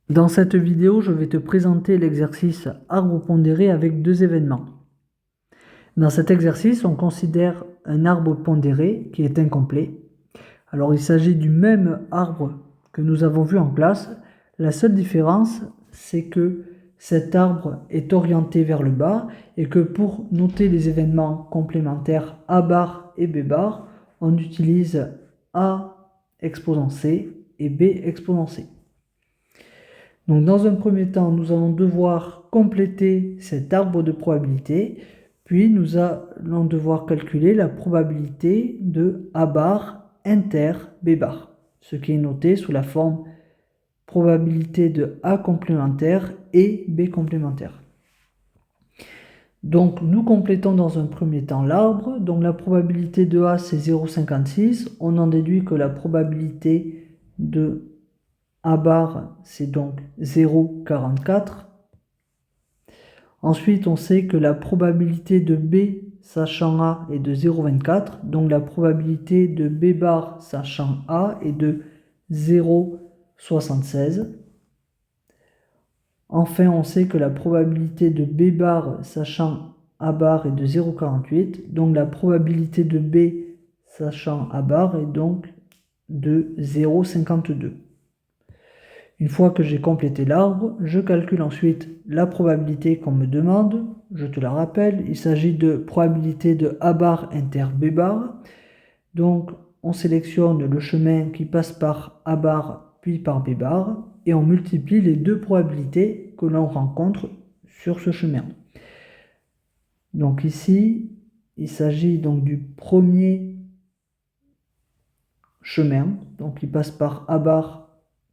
Dans cette vidéo, je vais te présenter l'exercice arbre pondéré avec deux événements. Dans cet exercice, on considère un arbre pondéré qui est incomplet. Alors il s'agit du même arbre que nous avons vu en classe. La seule différence, c'est que cet arbre est orienté vers le bas et que pour noter les événements complémentaires A bar et B bar, on utilise A exposant C et B exposant C. Donc dans un premier temps, nous allons devoir compléter cet arbre de probabilité, puis nous allons devoir calculer la probabilité de A bar inter B bar, ce qui est noté sous la forme probabilité de A complémentaire et B complémentaire. Donc nous complétons dans un premier temps l'arbre, donc la probabilité de A c'est 0,56, on en déduit que la probabilité de A bar, c'est donc 0,44. Ensuite, on sait que la probabilité de B sachant A est de 0,24. Donc la probabilité de B bar sachant A est de 0,76. Enfin, on sait que la probabilité de B bar sachant A bar est de 0,48. Donc la probabilité de B sachant A bar est donc de 0,52. Une fois que j'ai complété l'arbre, je calcule ensuite la probabilité qu'on me demande. Je te la rappelle, il s'agit de probabilité de A bar inter B bar. Donc on sélectionne le chemin qui passe par A bar puis par B bar et on multiplie les deux probabilités que l'on rencontre sur ce chemin. Donc ici, il s'agit donc du premier chemin, donc il passe par A bar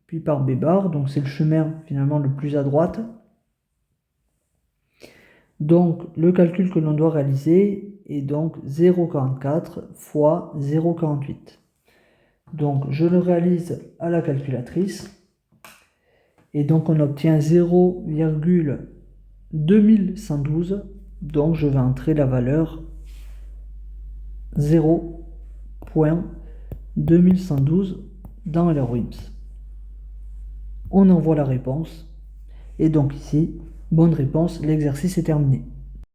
puis par B bar, donc c'est le chemin finalement le plus à droite. Donc le calcul que l'on doit réaliser est donc 0,44 fois 0,48. Donc je le réalise à la calculatrice et donc on obtient 0,2112. Donc je vais entrer la valeur 0,2112 dans LRWIMS. On envoie la réponse et donc ici, bonne réponse, l'exercice est terminé.